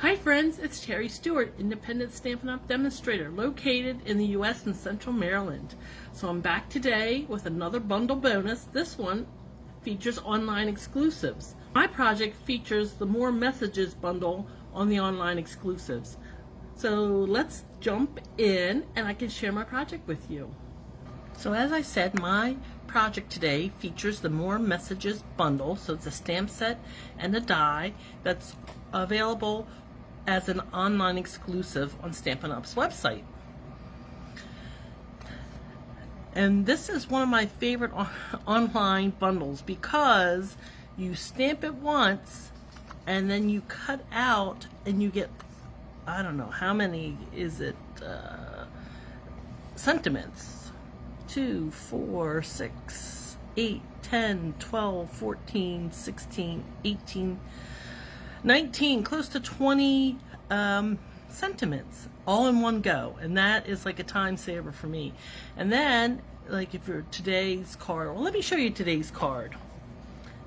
Hi friends, it's Terry Stewart, independent Stampin' Up! Demonstrator located in the U.S. in Central Maryland. So I'm back today with another bundle bonus. This one features online exclusives. My project features the More Messages bundle on the online exclusives. So let's jump in and I can share my project with you. So as I said, my project today features the More Messages bundle. So it's a stamp set and a die that's available as an online exclusive on Stampin' Up's website. And this is one of my favorite online bundles because you stamp it once and then you cut out and you get, I don't know, how many is it, sentiments? 2, 4, 6, 8, 10, 12, 14, 16, 18, 19, close to 20 sentiments all in one go, and that is like a time saver for me. And then, like, if you're today's card, well, let me show you today's card.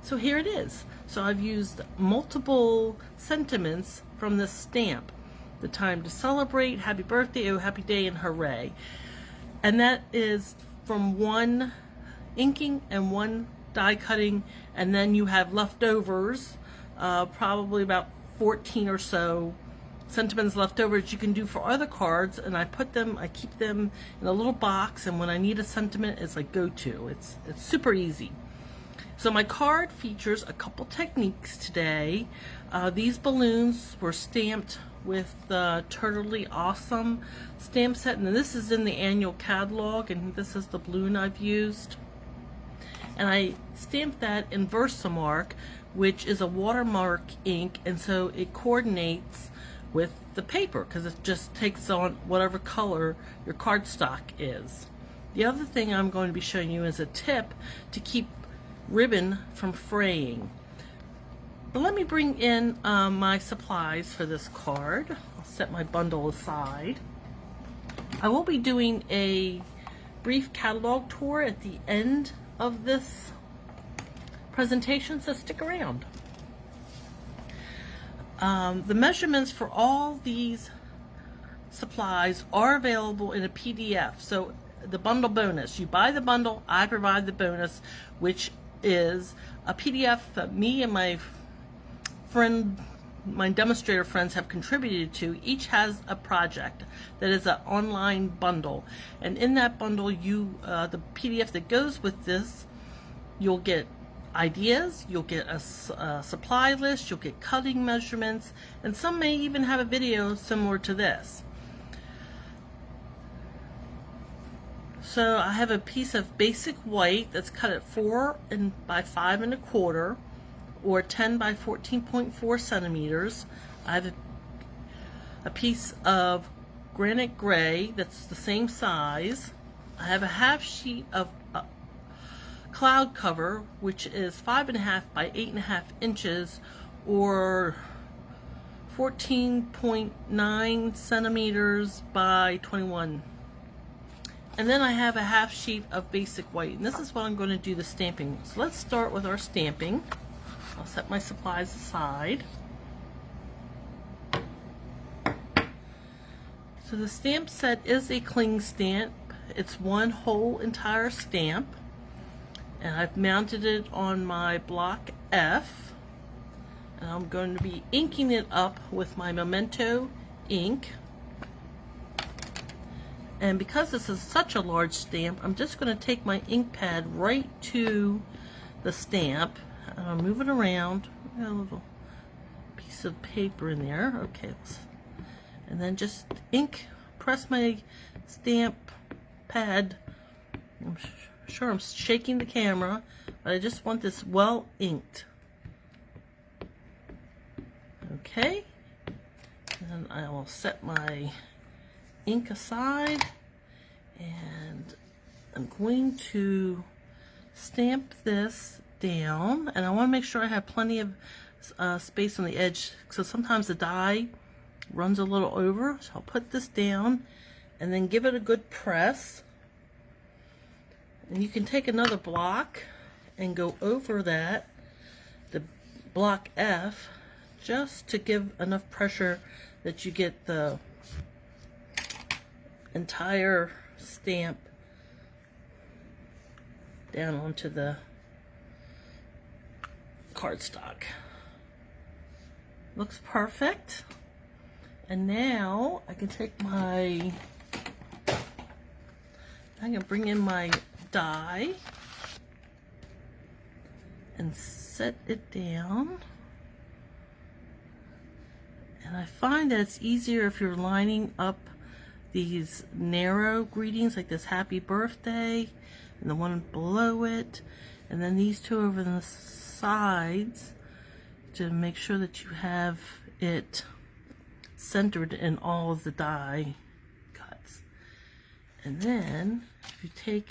So here it is. So I've used multiple sentiments from this stamp: the time to celebrate, happy birthday, oh happy day, and hooray. And that is from one inking and one die cutting, and then you have leftovers, probably about 14 or so sentiments leftovers you can do for other cards, and I keep them in a little box, and when I need a sentiment, it's like go-to. It's super easy. So my card features a couple techniques today. These balloons were stamped with the Turtly Awesome stamp set, and this is in the annual catalog, and this is the balloon I've used. And I stamped that in Versamark, which is a watermark ink, and so it coordinates with the paper because it just takes on whatever color your cardstock is. The other thing I'm going to be showing you is a tip to keep ribbon from fraying. But let me bring in my supplies for this card. I'll set my bundle aside. I will be doing a brief catalog tour at the end of this presentation, so stick around. The measurements for all these supplies are available in a PDF. So the bundle bonus, you buy the bundle, I provide the bonus, which is a PDF that me and my demonstrator friends have contributed to. Each has a project that is an online bundle, and in that bundle, the PDF that goes with this, you'll get ideas, you'll get a supply list, you'll get cutting measurements, and some may even have a video similar to this. So I have a piece of basic white that's cut at 4 by 5 1/4 or 10 by 14.4 centimeters. I have a piece of granite gray that's the same size. I have a half sheet of cloud cover, which is 5 1/2 by 8 1/2 inches or 14.9 centimeters by 21. And then I have a half sheet of basic white, and this is what I'm going to do the stamping. So let's start with our stamping. I'll set my supplies aside. So the stamp set is a cling stamp. It's one whole entire stamp, and I've mounted it on my block F, and I'm going to be inking it up with my Memento ink. And because this is such a large stamp, I'm just going to take my ink pad right to the stamp, and I'll move it around. Got a little piece of paper in there. Okay, and then just press my stamp pad. I'm sure I'm shaking the camera, but I just want this well inked. Okay, and I will set my ink aside, and I'm going to stamp this down, and I want to make sure I have plenty of space on the edge, so sometimes the die runs a little over. So I'll put this down and then give it a good press. And you can take another block and go over that, the block F, just to give enough pressure that you get the entire stamp down onto the cardstock. Looks perfect. And now I can take my, I'm gonna bring in my die and set it down. And I find that it's easier if you're lining up these narrow greetings, like this happy birthday and the one below it, and then these two over the sides, to make sure that you have it centered in all of the die cuts. And then if you take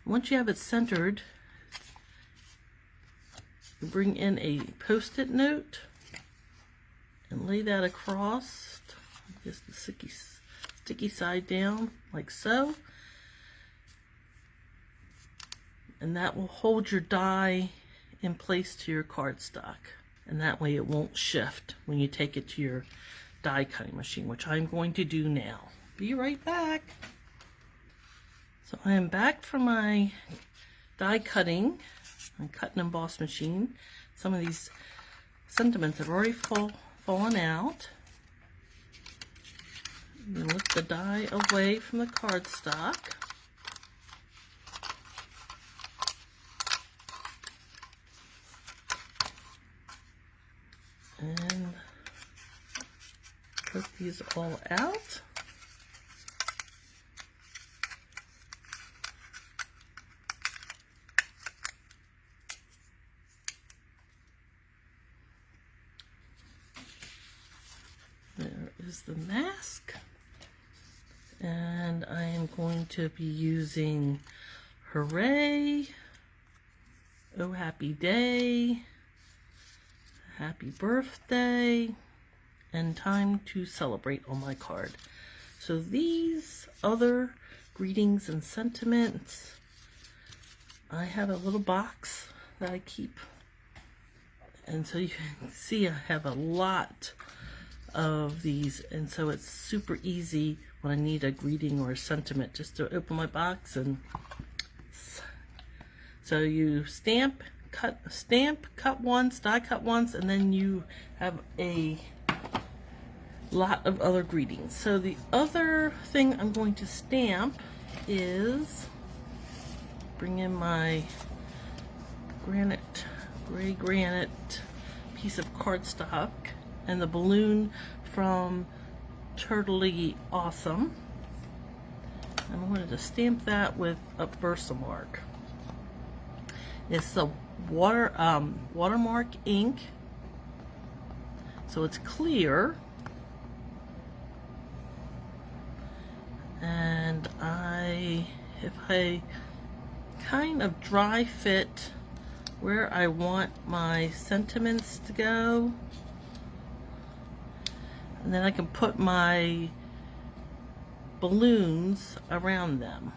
once you have it centered, you bring in a post-it note and lay that across, just the sticky side down, like so. And that will hold your die in place to your cardstock. And that way it won't shift when you take it to your die cutting machine, which I'm going to do now. Be right back. So I am back from my die cutting and cut and emboss machine. Some of these sentiments have already fallen out. You lift the die away from the cardstock. And put these all out. There is the mask. And I am going to be using Hooray, Oh Happy Day, Happy Birthday, and Time to Celebrate on my card. So these other greetings and sentiments, I have a little box that I keep. And so you can see I have a lot of these, and so it's super easy when I need a greeting or a sentiment just to open my box. And so you stamp, cut once, die cut once, and then you have a lot of other greetings. So the other thing I'm going to stamp is, bring in my gray granite piece of cardstock and the balloon from Turtley Awesome. And I wanted to stamp that with a Versamark. It's the watermark ink, so it's clear. And if I kind of dry fit where I want my sentiments to go, and then I can put my balloons around them.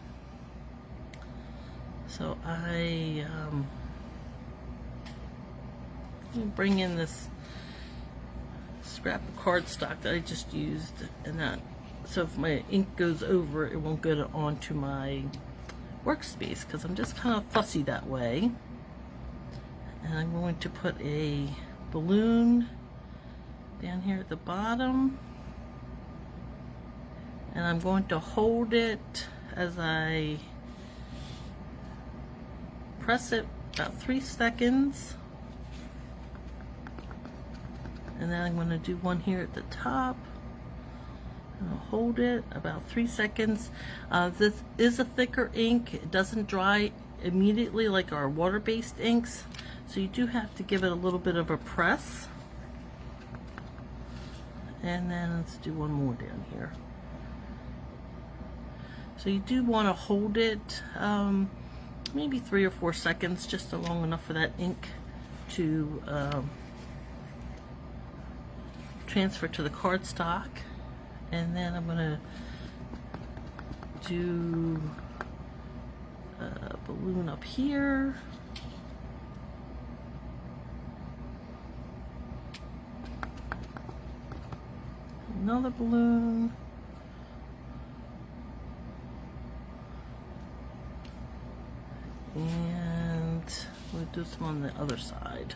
So I bring in this scrap of cardstock that I just used, and that, so if my ink goes over, it won't go onto my workspace, because I'm just kind of fussy that way. And I'm going to put a balloon down here at the bottom, and I'm going to hold it as I press it about 3 seconds, and then I'm going to do one here at the top. I'll hold it about 3 seconds. This is a thicker ink. It doesn't dry immediately like our water-based inks, so you do have to give it a little bit of a press. And then let's do one more down here. So you do want to hold it maybe 3 or 4 seconds, just long enough for that ink to transfer to the cardstock. And then I'm going to do a balloon up here. another balloon. And we'll do some on the other side.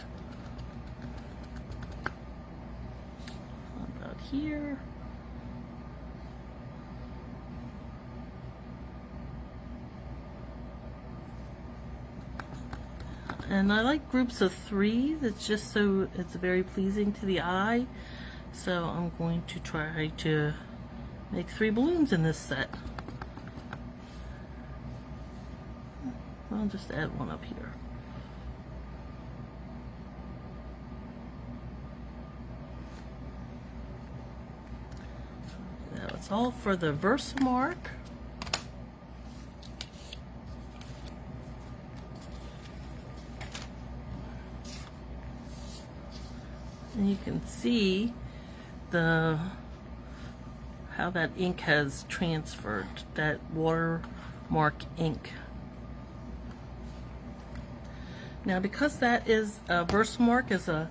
About here. And I like groups of 3. It's just so it's very pleasing to the eye. So I'm going to try to make 3 balloons in this set. I'll just add one up here. Now it's all for the Versamark. And you can see how that ink has transferred, that watermark ink. Now, because that is Versamark is a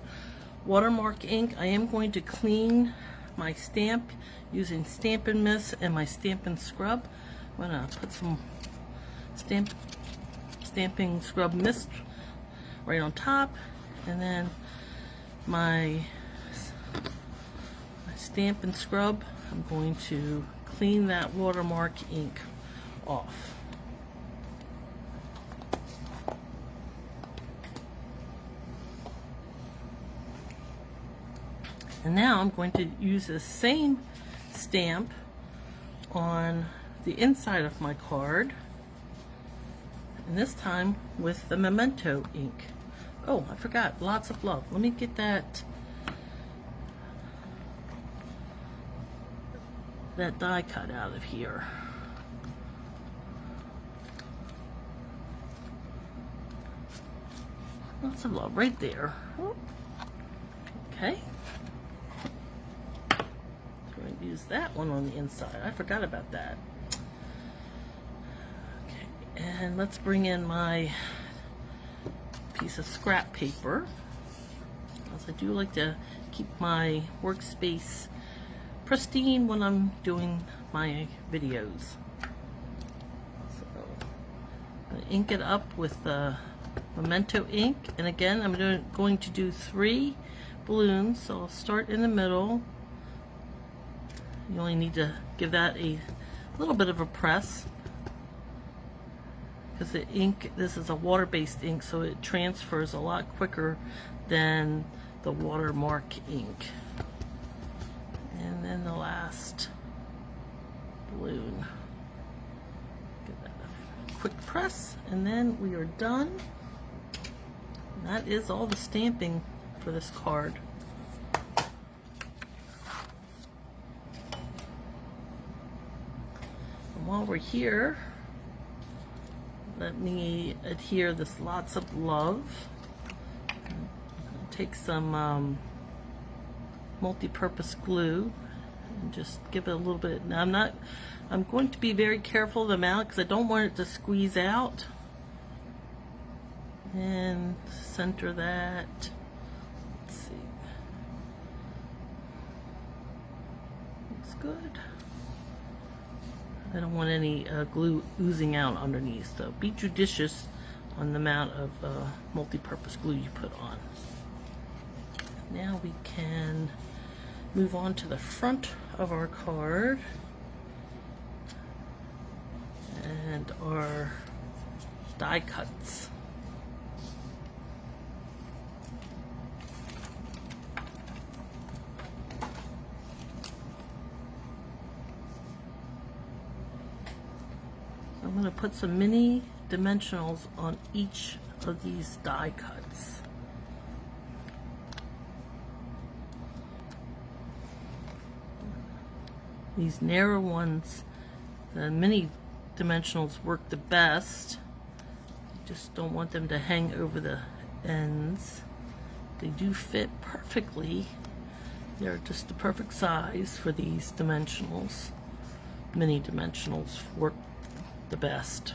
watermark ink, I am going to clean my stamp using Stampin' Mist and my Stampin' Scrub. I'm going to put some stamping scrub mist right on top, and then my Stampin' Scrub, I'm going to clean that watermark ink off. And now I'm going to use the same stamp on the inside of my card, and this time with the Memento ink. Oh, I forgot, lots of love. Let me get that die cut out of here. Lots of love right there. Okay. Use that one on the inside. I forgot about that. Okay, and let's bring in my piece of scrap paper, as I do like to keep my workspace pristine when I'm doing my videos. So I'm going to ink it up with the Memento ink, and again I'm going to do 3 balloons. So I'll start in the middle. You only need to give that a little bit of a press, because the ink, this is a water-based ink, so it transfers a lot quicker than the watermark ink. And then the last balloon. Give that a quick press, and then we are done. And that is all the stamping for this card. While we're here, let me adhere this lots of love. Take some multi-purpose glue and just give it a little bit. Now I'm going to be very careful of the amount because I don't want it to squeeze out. And center that. Let's see. Looks good. I don't want any glue oozing out underneath, so be judicious on the amount of multi-purpose glue you put on. Now we can move on to the front of our card and our die cuts. I'm going to put some mini dimensionals on each of these die cuts. These narrow ones, the mini dimensionals work the best. Just don't want them to hang over the ends. They do fit perfectly. They're just the perfect size for these dimensionals. Mini dimensionals work the best.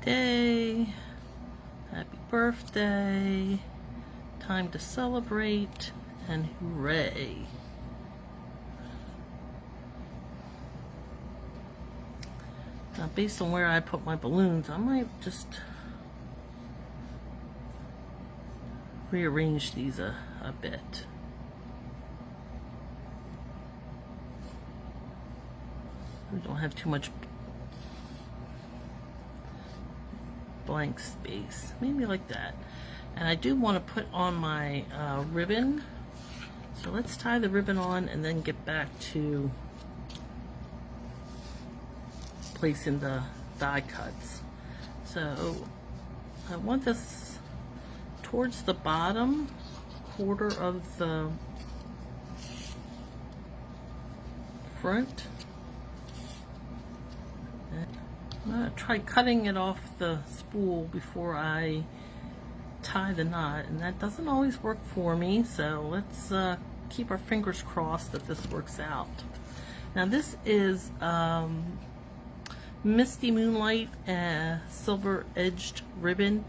day, happy birthday, time to celebrate, and hooray. Now, based on where I put my balloons, I might just rearrange these a bit. We don't have too much blank space. Maybe like that. And I do want to put on my ribbon. So let's tie the ribbon on and then get back to placing the die cuts. So I want this towards the bottom quarter of the front. I'm going to try cutting it off the spool before I tie the knot, and that doesn't always work for me, so let's keep our fingers crossed that this works out. Now this is Misty Moonlight silver edged ribbon.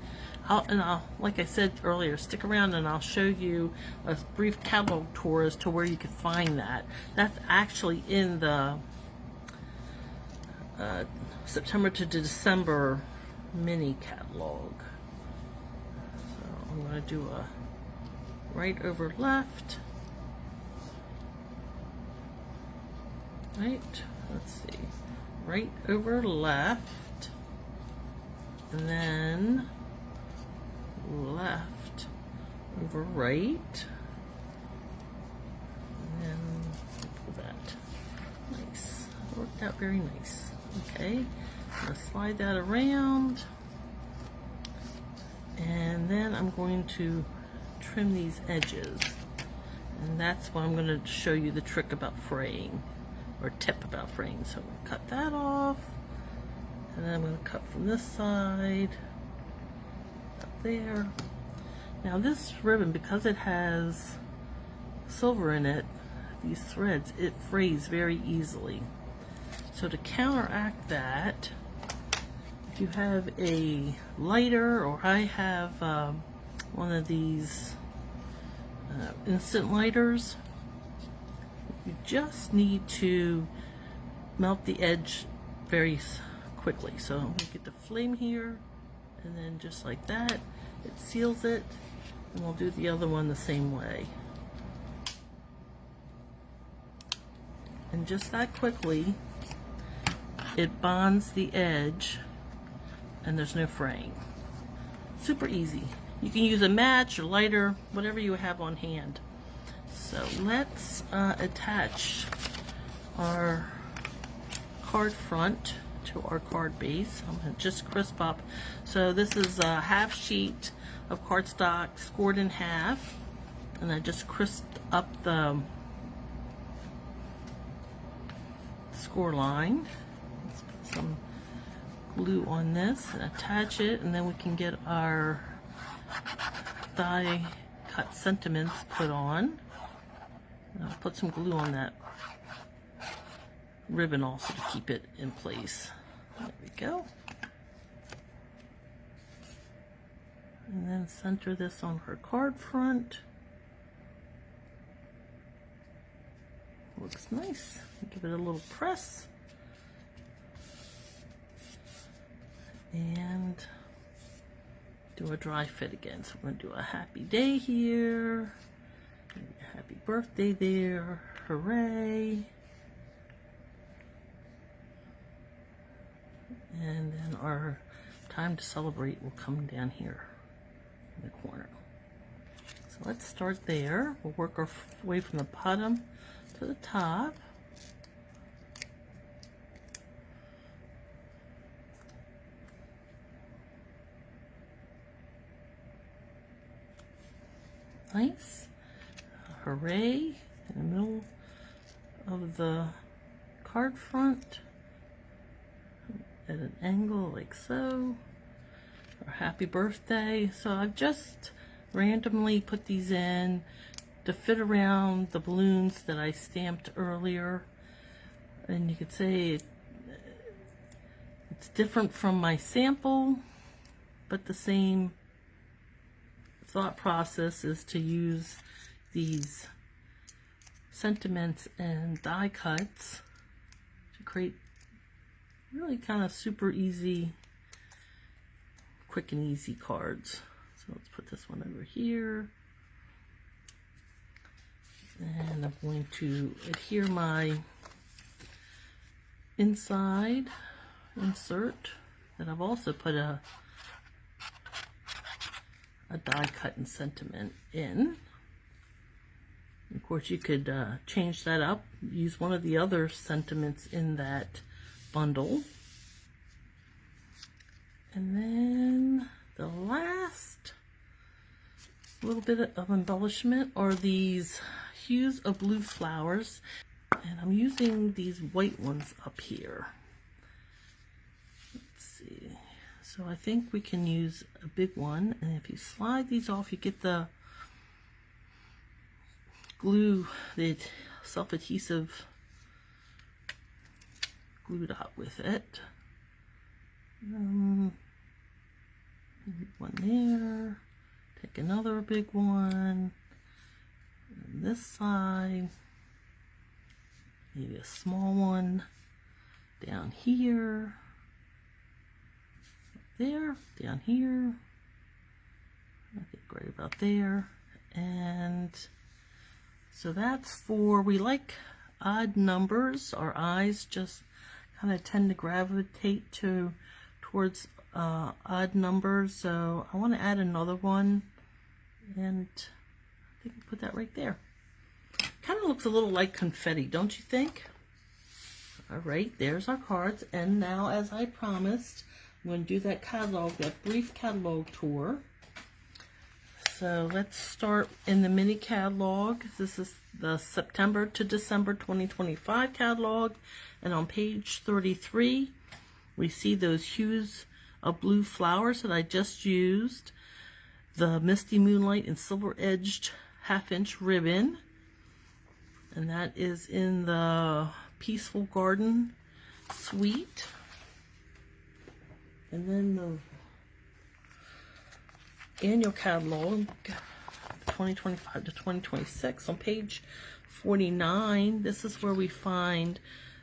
I'll, like I said earlier, stick around and I'll show you a brief catalog tour as to where you can find that. That's actually in the September to December mini catalog. So I'm going to do a right over left. Right, let's see. Right over left. And then left over right. And then pull that. Nice. Worked out very nice. Okay, I'm going to slide that around, and then I'm going to trim these edges, and that's what I'm going to show you the trick about fraying, or tip about fraying. So I'm going to cut that off, and then I'm going to cut from this side, up there. Now this ribbon, because it has silver in it, these threads, it frays very easily. So to counteract that, if you have a lighter, or I have one of these instant lighters, you just need to melt the edge very quickly. So I'm going to get the flame here, and then just like that, it seals it, and we'll do the other one the same way. And just that quickly, it bonds the edge and there's no fraying. Super easy. You can use a match or lighter, whatever you have on hand. So let's attach our card front to our card base. I'm going to just crisp up. So this is a half sheet of cardstock scored in half, and I just crisped up the score line. Some glue on this and attach it, and then we can get our die cut sentiments put on. And I'll put some glue on that ribbon also to keep it in place. There we go. And then center this on her card front. Looks nice. Give it a little press. And do a dry fit again. So we're going to do a happy day here, a happy birthday there, hooray, and then our time to celebrate will come down here in the corner. So let's start there. We'll work our way from the bottom to the top. Nice. Hooray in the middle of the card front at an angle like so. Or happy birthday. So I've just randomly put these in to fit around the balloons that I stamped earlier. And you could say it's different from my sample. but the same thought process is to use these sentiments and die cuts to create really kind of super easy, quick and easy cards. So let's put this one over here. And I'm going to adhere my inside insert that I've also put a die cut and sentiment in. Of course, you could change that up, use one of the other sentiments in that bundle. And then the last little bit of embellishment are these hues of blue flowers. And I'm using these white ones up here. Let's see. So I think we can use a big one. And if you slide these off, you get the glue, the self-adhesive glue dot with it. One there. Take another big one. And this side. Maybe a small one down here. There, down here. I think right about there. And so that's for, we like odd numbers. Our eyes just kind of tend to gravitate towards odd numbers. So I want to add another one, and I think I'll put that right there. Kind of looks a little like confetti, don't you think? All right, there's our cards. And now, as I promised, I'm going to do that catalog, that brief catalog tour. So let's start in the mini catalog. This is the September to December 2025 catalog. And on page 33, we see those hues of blue flowers that I just used. The Misty Moonlight and Silver Edged 1/2-inch ribbon. And that is in the Peaceful Garden suite. And then the annual catalog, 2025 to 2026, on page 49, this is where we find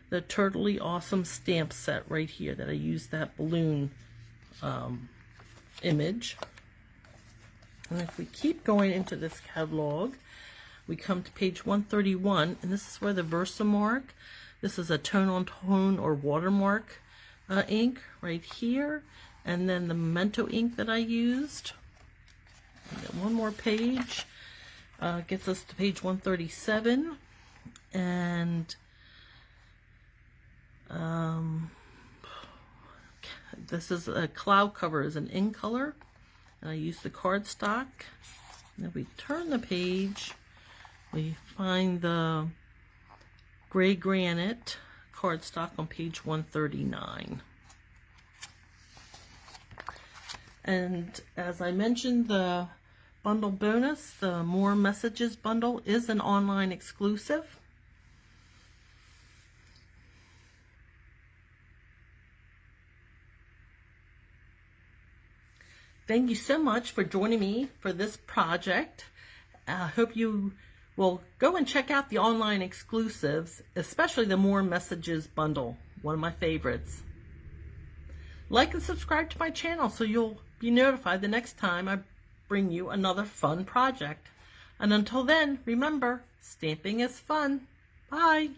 the Turtley Awesome stamp set right here that I used that balloon image. And if we keep going into this catalog, we come to page 131, and this is where the Versamark, this is a tone-on-tone or watermark ink right here, and then the Memento ink that I used. And then one more page gets us to page 137, and this is a cloud cover as an in color, and I used the cardstock. And if we turn the page, we find the gray granite cardstock on page 139. And as I mentioned, the bundle bonus, the More Messages bundle, is an online exclusive. Thank you so much for joining me for this project. I hope you will go and check out the online exclusives, especially the More Messages bundle, one of my favorites. Like and subscribe to my channel so you'll be notified the next time I bring you another fun project. And until then, remember, stamping is fun. Bye.